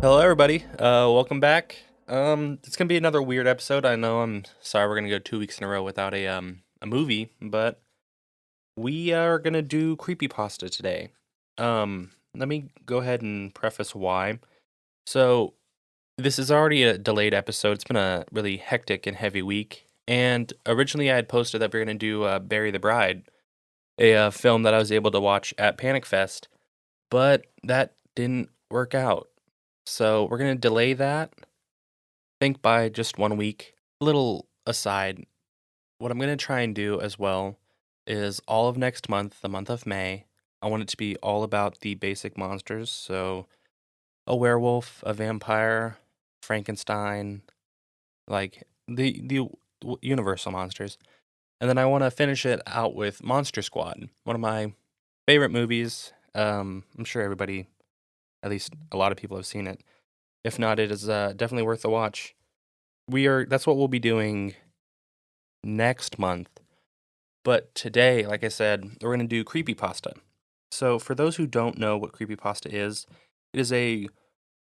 Hello, everybody. Welcome back. It's gonna be another weird episode. I know. I'm sorry. We're gonna go 2 weeks in a row without a movie, but we are gonna do creepypasta today. Let me go ahead and preface why. So this is already a delayed episode. It's been a really hectic and heavy week. And originally, I had posted that we are gonna do "Bury the Bride," a film that I was able to watch at Panic Fest, but that didn't work out. So we're gonna delay that think by just 1 week. Little aside, what I'm going to try and do as well is all of next month, the month of May, I want it to be all about the basic monsters. So a werewolf, a vampire, Frankenstein, like the universal monsters. And then I want to finish it out with Monster Squad, one of my favorite movies. I'm sure everybody, at least a lot of people, have seen it. If not, it is definitely worth a watch. That's what we'll be doing next month. But today, like I said, we're going to do creepypasta. So for those who don't know what creepypasta is, it is a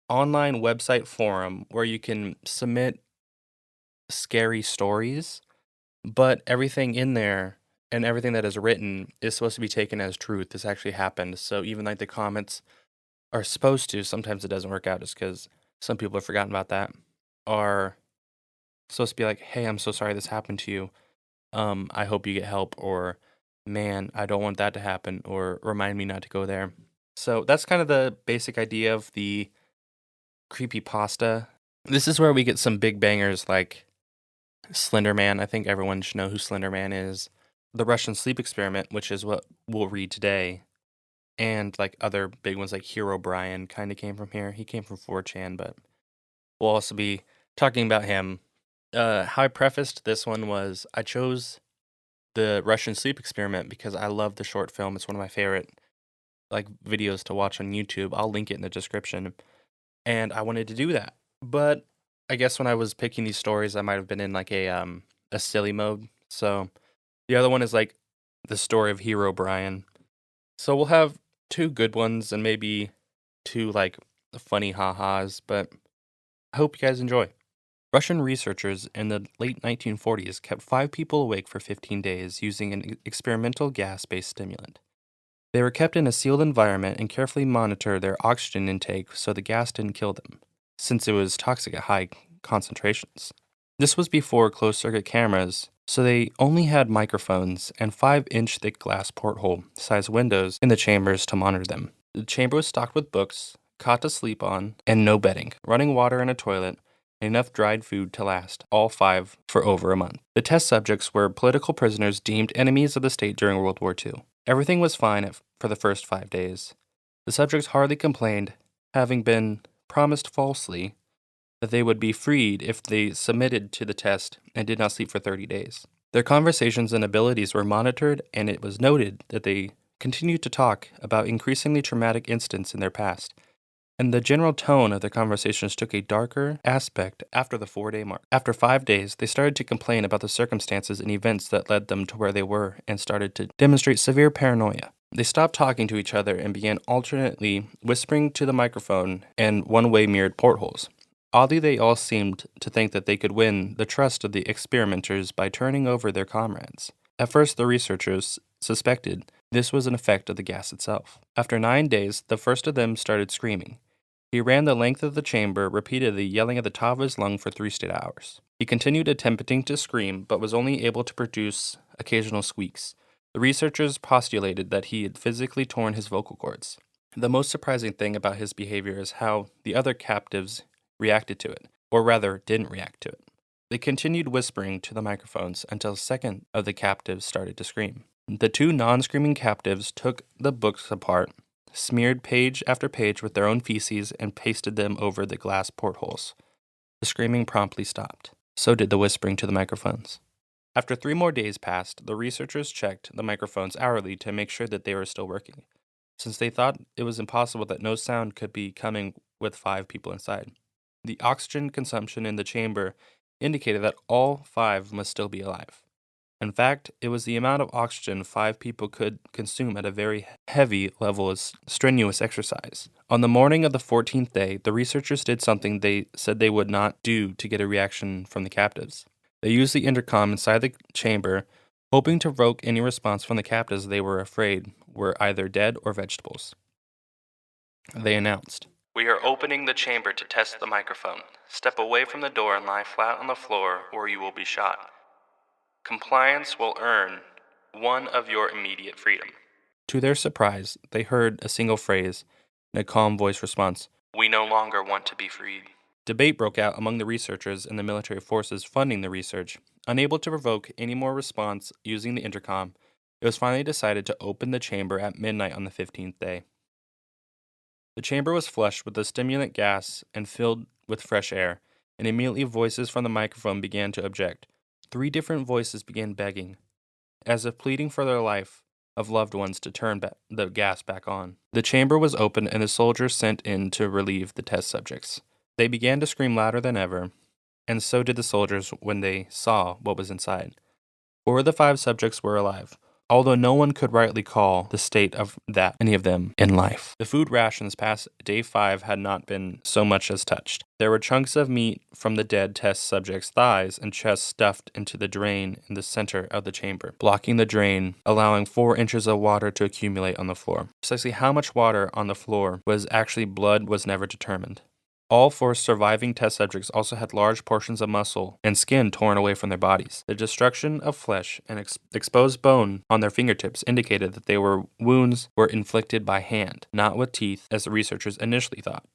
online website forum where you can submit scary stories, but everything in there and everything that is written is supposed to be taken as truth. This actually happened. So even like the comments are supposed to, sometimes it doesn't work out just because some people have forgotten about that, are supposed to be like, hey, I'm so sorry this happened to you. I hope you get help, or man, I don't want that to happen, or remind me not to go there. So that's kind of the basic idea of the creepy pasta. This is where we get some big bangers like Slender Man. I think everyone should know who Slender Man is. The Russian sleep experiment, which is what we'll read today, and like other big ones like Hero Brian kind of came from here. He came from 4chan, but we'll also be talking about him. How I prefaced this one was I chose the Russian sleep experiment because I love the short film. It's one of my favorite like videos to watch on YouTube. I'll link it in the description. And I wanted to do that. But I guess when I was picking these stories, I might have been in like a silly mode. So the other one is like the story of Hero Brian. So we'll have two good ones and maybe two like funny ha-has, but I hope you guys enjoy. Russian researchers in the late 1940s kept 5 people awake for 15 days using an experimental gas based stimulant. They were kept in a sealed environment and carefully monitored their oxygen intake so the gas didn't kill them, since it was toxic at high concentrations. This was before closed circuit cameras, so they only had microphones and 5-inch thick glass porthole sized windows in the chambers to monitor them. The chamber was stocked with books, cot to sleep on, and no bedding, running water and a toilet, and enough dried food to last all 5 for over a month. The test subjects were political prisoners deemed enemies of the state during World War II. Everything was fine for the first 5 days. The subjects hardly complained, having been promised falsely that they would be freed if they submitted to the test and did not sleep for 30 days. Their conversations and abilities were monitored, and it was noted that they continued to talk about increasingly traumatic incidents in their past, and the general tone of their conversations took a darker aspect after the 4 day mark. After 5 days, they started to complain about the circumstances and events that led them to where they were and started to demonstrate severe paranoia. They stopped talking to each other and began alternately whispering to the microphone and one-way mirrored portholes. Oddly, they all seemed to think that they could win the trust of the experimenters by turning over their comrades. At first, the researchers suspected this was an effect of the gas itself. After 9 days, the first of them started screaming. He ran the length of the chamber, repeatedly yelling at the top of his lung for 3 straight hours. He continued attempting to scream, but was only able to produce occasional squeaks. The researchers postulated that he had physically torn his vocal cords. The most surprising thing about his behavior is how the other captives reacted to it, or rather, didn't react to it. They continued whispering to the microphones until a second of the captives started to scream. The 2 non-screaming captives took the books apart, smeared page after page with their own feces, and pasted them over the glass portholes. The screaming promptly stopped. So did the whispering to the microphones. After 3 more days passed, the researchers checked the microphones hourly to make sure that they were still working, since they thought it was impossible that no sound could be coming with 5 people inside. The oxygen consumption in the chamber indicated that all 5 must still be alive. In fact, it was the amount of oxygen 5 people could consume at a very heavy level of strenuous exercise. On the morning of the 14th day, the researchers did something they said they would not do to get a reaction from the captives. They used the intercom inside the chamber, hoping to provoke any response from the captives they were afraid were either dead or vegetables. They announced, "We are opening the chamber to test the microphone. Step away from the door and lie flat on the floor, or you will be shot. Compliance will earn one of your immediate freedom." To their surprise, they heard a single phrase, in a calm voice response, "We no longer want to be freed." Debate broke out among the researchers and the military forces funding the research. Unable to provoke any more response using the intercom, it was finally decided to open the chamber at midnight on the 15th day. The chamber was flushed with the stimulant gas and filled with fresh air, and immediately voices from the microphone began to object. 3 different voices began begging, as if pleading for their life, of loved ones to turn the gas back on. The chamber was opened and the soldiers sent in to relieve the test subjects. They began to scream louder than ever, and so did the soldiers when they saw what was inside. 4 of the 5 subjects were alive, although no one could rightly call the state of any of them in life. The food rations past day 5 had not been so much as touched. There were chunks of meat from the dead test subjects' thighs and chests stuffed into the drain in the center of the chamber, blocking the drain, allowing 4 inches of water to accumulate on the floor. Precisely how much water on the floor was actually blood was never determined. All 4 surviving test subjects also had large portions of muscle and skin torn away from their bodies. The destruction of flesh and exposed bone on their fingertips indicated that wounds were inflicted by hand, not with teeth, as the researchers initially thought.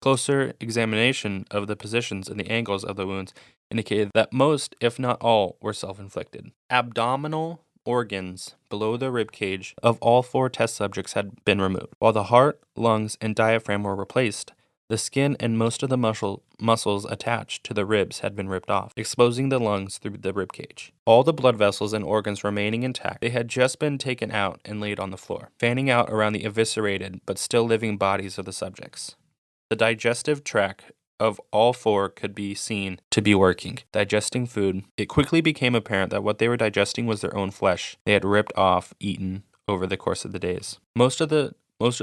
Closer examination of the positions and the angles of the wounds indicated that most, if not all, were self-inflicted. Abdominal organs below the rib cage of all 4 test subjects had been removed, while the heart, lungs, and diaphragm were replaced. The skin and most of the muscles attached to the ribs had been ripped off, exposing the lungs through the rib cage. All the blood vessels and organs remaining intact, they had just been taken out and laid on the floor, fanning out around the eviscerated but still living bodies of the subjects. The digestive tract of all 4 could be seen to be working, digesting food. It quickly became apparent that what they were digesting was their own flesh they had ripped off, eaten over the course of the days. Most of the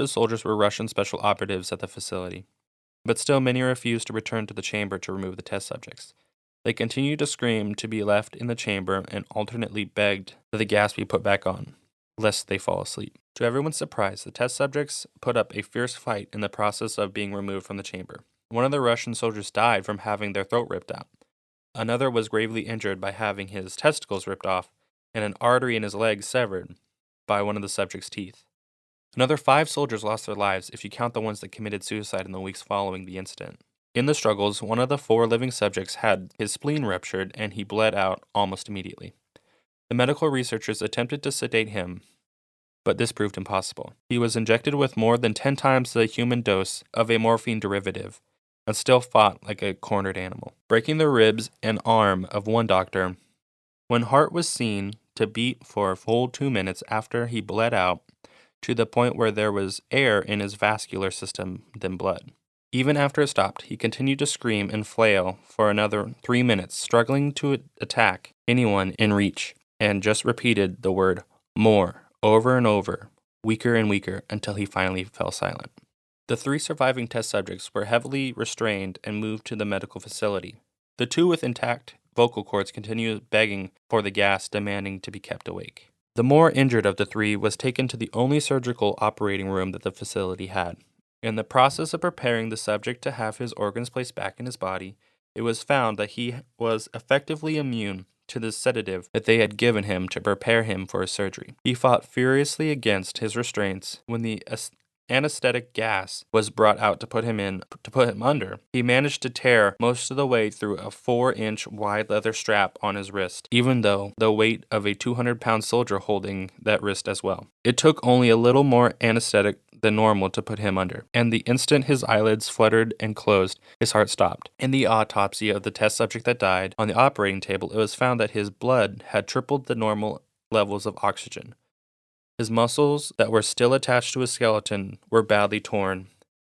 soldiers were Russian special operatives at the facility. But still many refused to return to the chamber to remove the test subjects. They continued to scream to be left in the chamber and alternately begged that the gas be put back on, lest they fall asleep. To everyone's surprise, the test subjects put up a fierce fight in the process of being removed from the chamber. One of the Russian soldiers died from having their throat ripped out. Another was gravely injured by having his testicles ripped off and an artery in his leg severed by one of the subject's teeth. Another 5 soldiers lost their lives if you count the ones that committed suicide in the weeks following the incident. In the struggles, one of the 4 living subjects had his spleen ruptured and he bled out almost immediately. The medical researchers attempted to sedate him, but this proved impossible. He was injected with more than 10 times the human dose of a morphine derivative and still fought like a cornered animal, breaking the ribs and arm of one doctor. When heart was seen to beat for a full 2 minutes after he bled out, to the point where there was air in his vascular system than blood. Even after it stopped, he continued to scream and flail for another 3 minutes, struggling to attack anyone in reach, and just repeated the word "more" over and over, weaker and weaker, until he finally fell silent. The 3 surviving test subjects were heavily restrained and moved to the medical facility. The 2 with intact vocal cords continued begging for the gas, demanding to be kept awake. The more injured of the 3 was taken to the only surgical operating room that the facility had. In the process of preparing the subject to have his organs placed back in his body, it was found that he was effectively immune to the sedative that they had given him to prepare him for his surgery. He fought furiously against his restraints when the anesthetic gas was brought out to put him under. He managed to tear most of the way through a 4-inch wide leather strap on his wrist, even though the weight of a 200-pound soldier holding that wrist as well. It took only a little more anesthetic than normal to put him under, and the instant his eyelids fluttered and closed, his heart stopped. In the autopsy of the test subject that died on the operating table, it was found that his blood had tripled the normal levels of oxygen. His muscles that were still attached to his skeleton were badly torn,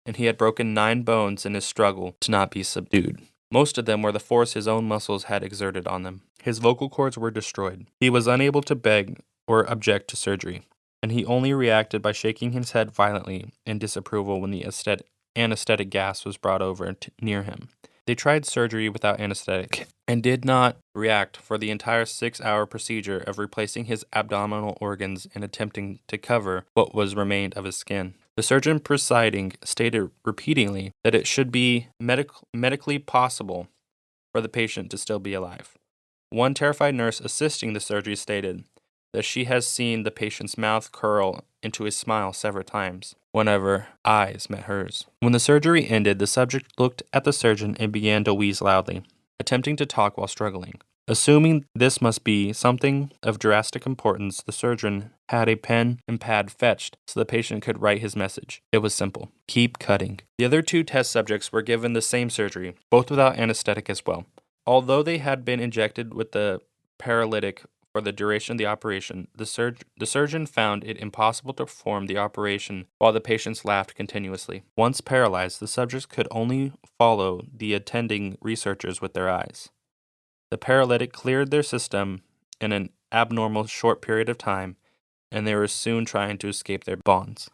and he had broken 9 bones in his struggle to not be subdued. most of them were the force his own muscles had exerted on them. His vocal cords were destroyed. He was unable to beg or object to surgery, and he only reacted by shaking his head violently in disapproval when the anesthetic gas was brought over near him. They tried surgery without anesthetic and did not react for the entire 6-hour procedure of replacing his abdominal organs and attempting to cover what was remained of his skin. The surgeon presiding stated repeatedly that it should be medically possible for the patient to still be alive. One terrified nurse assisting the surgery stated that she has seen the patient's mouth curl into a smile several times whenever eyes met hers. When the surgery ended, the subject looked at the surgeon and began to wheeze loudly, attempting to talk while struggling. Assuming this must be something of drastic importance, the surgeon had a pen and pad fetched so the patient could write his message. It was simple: keep cutting. The other 2 test subjects were given the same surgery, both without anesthetic as well. Although they had been injected with the paralytic for the duration of the operation, the surgeon found it impossible to perform the operation while the patients laughed continuously. Once paralyzed, the subjects could only follow the attending researchers with their eyes. The paralytic cleared their system in an abnormal short period of time, and they were soon trying to escape their bonds.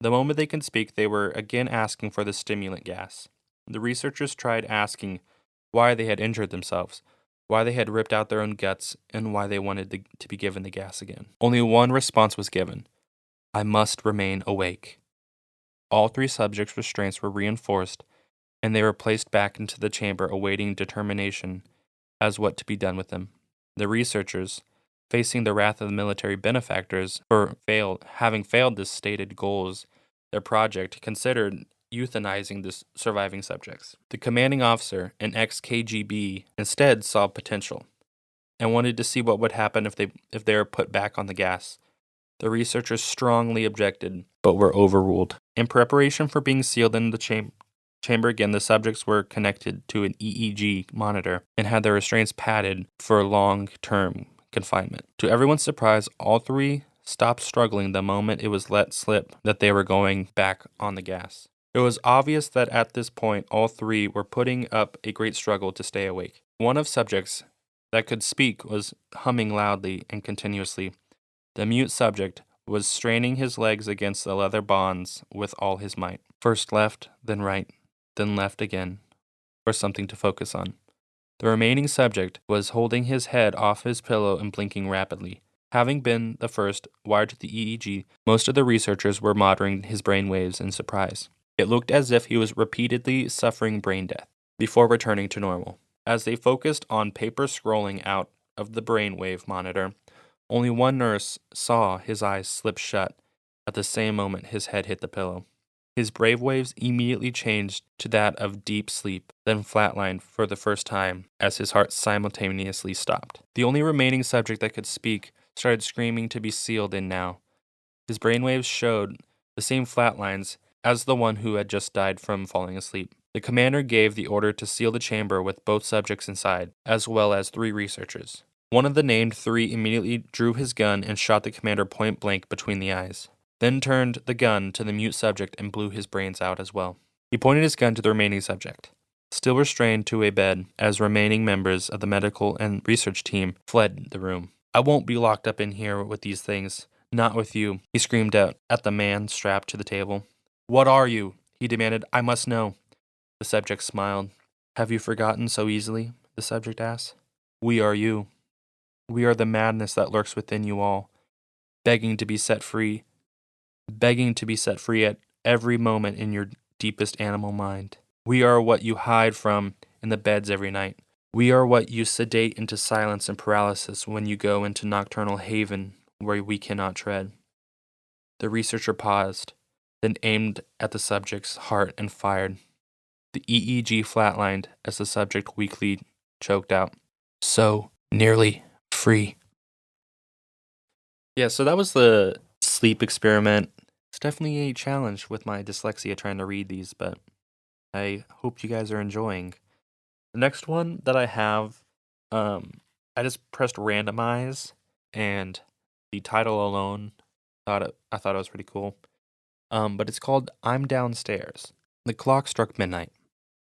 The moment they could speak, they were again asking for the stimulant gas. The researchers tried asking why they had injured themselves, why they had ripped out their own guts, and why they wanted to be given the gas again. Only one response was given: I must remain awake. All 3 subjects' restraints were reinforced, and they were placed back into the chamber awaiting determination as what to be done with them. The researchers, facing the wrath of the military benefactors for having failed the stated goals, their project considered euthanizing the surviving subjects. The commanding officer, an ex-KGB, instead saw potential and wanted to see what would happen if they were put back on the gas. The researchers strongly objected, but were overruled. In preparation for being sealed in the chamber again, the subjects were connected to an EEG monitor and had their restraints padded for long-term confinement. To everyone's surprise, all 3 stopped struggling the moment it was let slip that they were going back on the gas. It was obvious that at this point, all 3 were putting up a great struggle to stay awake. One of subjects that could speak was humming loudly and continuously. The mute subject was straining his legs against the leather bonds with all his might. First left, then right, then left again, for something to focus on. The remaining subject was holding his head off his pillow and blinking rapidly. Having been the first wired to the EEG, most of the researchers were monitoring his brain waves in surprise. It looked as if he was repeatedly suffering brain death before returning to normal. As they focused on paper scrolling out of the brainwave monitor, only one nurse saw his eyes slip shut at the same moment his head hit the pillow. His brainwaves immediately changed to that of deep sleep, then flatlined for the first time as his heart simultaneously stopped. The only remaining subject that could speak started screaming to be sealed in now. His brainwaves showed the same flatlines as the one who had just died from falling asleep. The commander gave the order to seal the chamber with both subjects inside, as well as 3 researchers. One of the named 3 immediately drew his gun and shot the commander point blank between the eyes, then turned the gun to the mute subject and blew his brains out as well. He pointed his gun to the remaining subject, still restrained to a bed, as remaining members of the medical and research team fled the room. I won't be locked up in here with these things. Not with you, he screamed out at the man strapped to the table. What are you? He demanded. I must know. The subject smiled. Have you forgotten so easily? The subject asked. We are you. We are the madness that lurks within you all, begging to be set free at every moment in your deepest animal mind. We are what you hide from in the beds every night. We are what you sedate into silence and paralysis when you go into nocturnal haven where we cannot tread. The researcher paused, then aimed at the subject's heart and fired. The EEG flatlined as the subject weakly choked out. So nearly free. Yeah, so that was the sleep experiment. It's definitely a challenge with my dyslexia trying to read these, but I hope you guys are enjoying. The next one that I have, I just pressed randomize, and the title alone, I thought it was pretty cool. But it's called I'm Downstairs. The clock struck midnight.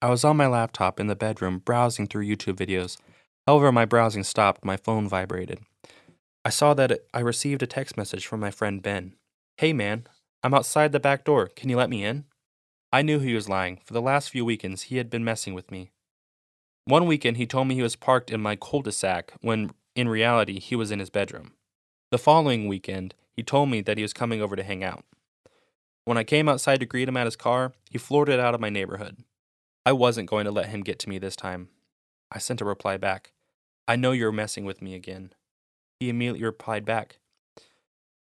I was on my laptop in the bedroom browsing through YouTube videos. However, my browsing stopped, my phone vibrated. I saw that I received a text message from my friend Ben. Hey man, I'm outside the back door. Can you let me in? I knew he was lying. For the last few weekends, he had been messing with me. One weekend, he told me he was parked in my cul-de-sac when, in reality, he was in his bedroom. The following weekend, he told me that he was coming over to hang out. When I came outside to greet him at his car, he floored it out of my neighborhood. I wasn't going to let him get to me this time. I sent a reply back. I know you're messing with me again. He immediately replied back.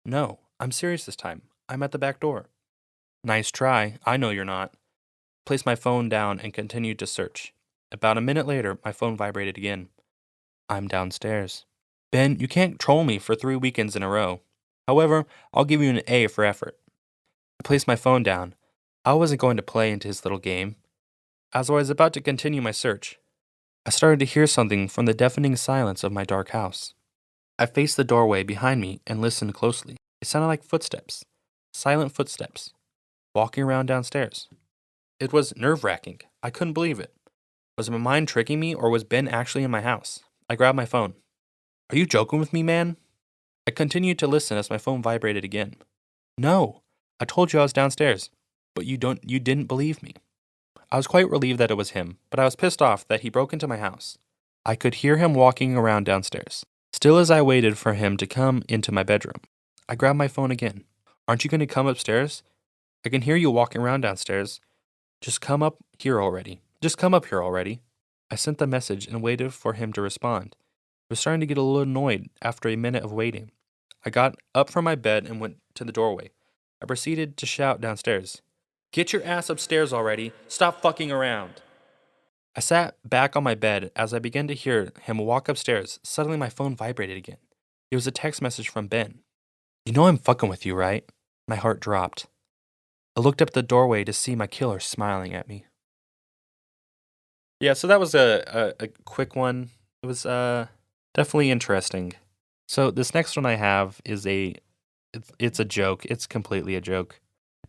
No, I'm serious this time. I'm at the back door. Nice try. I know you're not. Placed my phone down and continued to search. About a minute later, my phone vibrated again. I'm downstairs. Ben, you can't troll me for 3 weekends in a row. However, I'll give you an A for effort. I placed my phone down. I wasn't going to play into his little game. As I was about to continue my search, I started to hear something from the deafening silence of my dark house. I faced the doorway behind me and listened closely. It sounded like footsteps, silent footsteps, walking around downstairs. It was nerve-wracking. I couldn't believe it. Was my mind tricking me, or was Ben actually in my house? I grabbed my phone. Are you joking with me, man? I continued to listen as my phone vibrated again. No, I told you I was downstairs, but you didn't believe me. I was quite relieved that it was him, but I was pissed off that he broke into my house. I could hear him walking around downstairs. Still, as I waited for him to come into my bedroom, I grabbed my phone again. Aren't you going to come upstairs? I can hear you walking around downstairs. Just come up here already. Just come up here already. I sent the message and waited for him to respond. I was starting to get a little annoyed after a minute of waiting. I got up from my bed and went to the doorway. I proceeded to shout downstairs. Get your ass upstairs already. Stop fucking around. I sat back on my bed as I began to hear him walk upstairs. Suddenly my phone vibrated again. It was a text message from Ben. You know I'm fucking with you, right? My heart dropped. I looked up at the doorway to see my killer smiling at me. Yeah, so that was a quick one. It was definitely interesting. So this next one I have is it's a joke. It's completely a joke.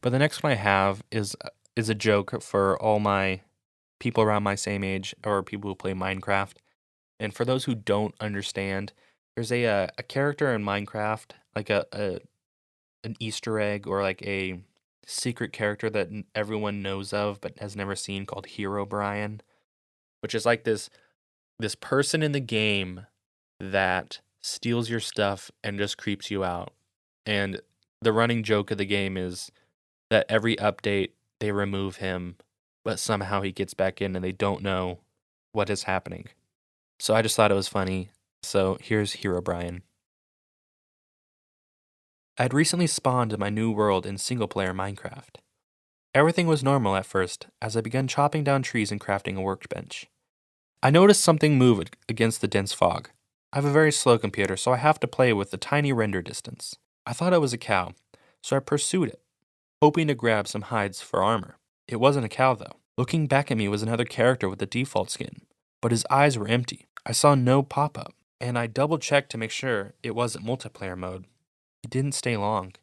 But the next one I have is a joke for all my people around my same age or people who play Minecraft. And for those who don't understand, there's a character in Minecraft, like an Easter egg or like a secret character that everyone knows of but has never seen called Hero Brian, which is like this person in the game that steals your stuff and just creeps you out. And the running joke of the game is that every update they remove him, but somehow he gets back in and they don't know what is happening. So I just thought it was funny. So here's Hero Brian. I had recently spawned in my new world in single-player Minecraft. Everything was normal at first as I began chopping down trees and crafting a workbench. I noticed something move against the dense fog. I have a very slow computer, so I have to play with the tiny render distance. I thought it was a cow, so I pursued it, hoping to grab some hides for armor. It wasn't a cow, though. Looking back at me was another character with the default skin, but his eyes were empty. I saw no pop-up, and I double-checked to make sure it wasn't multiplayer mode. He didn't stay long.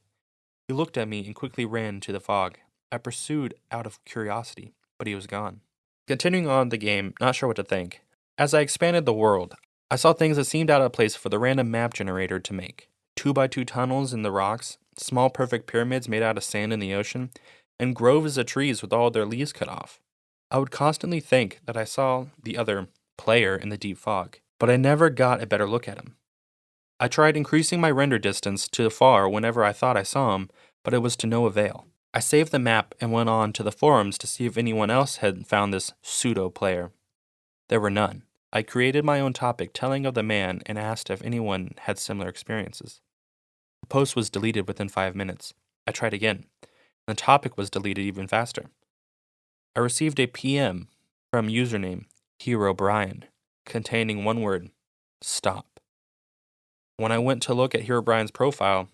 He looked at me and quickly ran to the fog. I pursued out of curiosity, but he was gone. Continuing on the game, not sure what to think. As I expanded the world, I saw things that seemed out of place for the random map generator to make. 2x2 tunnels in the rocks, small perfect pyramids made out of sand in the ocean, and groves of trees with all their leaves cut off. I would constantly think that I saw the other player in the deep fog, but I never got a better look at him. I tried increasing my render distance to far whenever I thought I saw him, but it was to no avail. I saved the map and went on to the forums to see if anyone else had found this pseudo player. There were none. I created my own topic telling of the man and asked if anyone had similar experiences. The post was deleted within 5 minutes. I tried again, and the topic was deleted even faster. I received a PM from username Hero Brian containing one word, stop. When I went to look at Hero Brian's profile,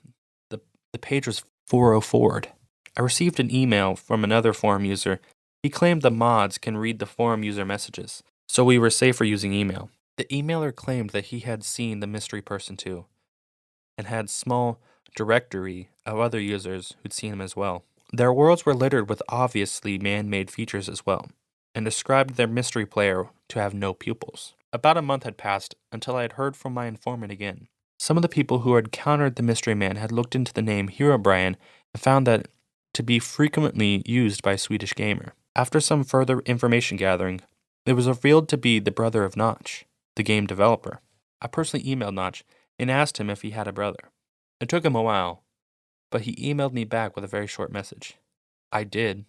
the page was 404'd. I received an email from another forum user. He claimed the mods can read the forum user messages, so we were safer using email. The emailer claimed that he had seen the mystery person too, and had small directory of other users who'd seen him as well. Their worlds were littered with obviously man-made features as well. and described their mystery player to have no pupils. About a month had passed until I had heard from my informant again. Some of the people who had encountered the mystery man had looked into the name Herobrine and found that to be frequently used by a Swedish gamer. After some further information gathering, it was revealed to be the brother of Notch, the game developer. I personally emailed Notch and asked him if he had a brother. It took him a while, but he emailed me back with a very short message. I did,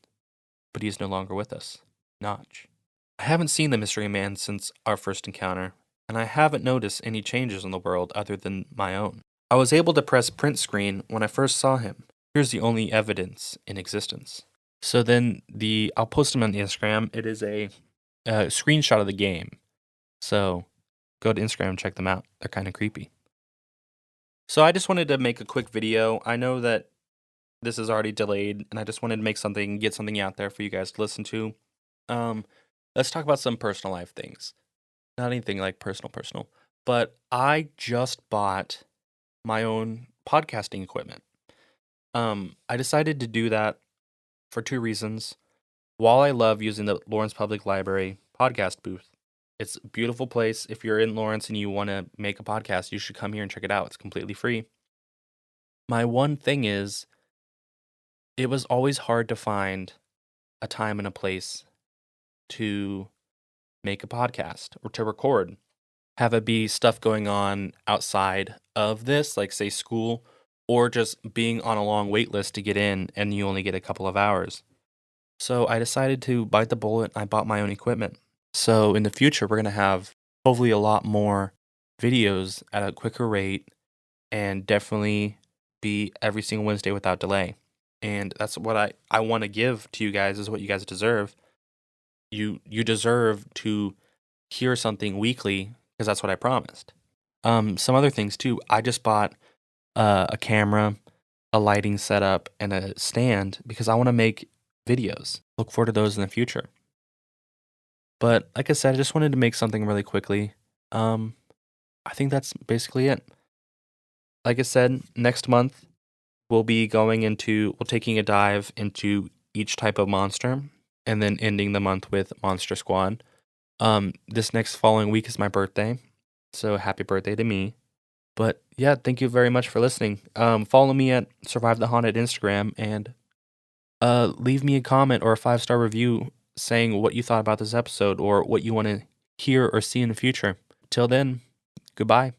but he is no longer with us. Notch. I haven't seen the mystery man since our first encounter, and I haven't noticed any changes in the world other than my own. I was able to press print screen when I first saw him. Here's the only evidence in existence. So then I'll post him on the Instagram. It is a screenshot of the game. So go to Instagram and check them out. They're kind of creepy. So I just wanted to make a quick video. I know that this is already delayed, and I just wanted to get something out there for you guys to listen to. Let's talk about some personal life things. Not anything like personal, but I just bought my own podcasting equipment. I decided to do that for two reasons. While I love using the Lawrence Public Library podcast booth, it's a beautiful place. If you're in Lawrence and you want to make a podcast, you should come here and check it out. It's completely free. My one thing is, it was always hard to find a time and a place to make a podcast or to record. Have it be stuff going on outside of this, like say school, or just being on a long wait list to get in and you only get a couple of hours. So I decided to bite the bullet. I bought my own equipment. So in the future, we're going to have hopefully a lot more videos at a quicker rate and definitely be every single Wednesday without delay. And that's what I want to give to you guys, is what you guys deserve. You deserve to hear something weekly, because that's what I promised. Some other things too. I just bought a camera, a lighting setup, and a stand because I want to make videos. Look forward to those in the future. But like I said, I just wanted to make something really quickly. I think that's basically it. Like I said, next month we'll taking a dive into each type of monster, and then ending the month with Monster Squad. This next following week is my birthday, so happy birthday to me. But yeah, thank you very much for listening. Follow me at Survive the Haunted Instagram, and leave me a comment or a 5-star review saying what you thought about this episode or what you want to hear or see in the future. Till then, goodbye.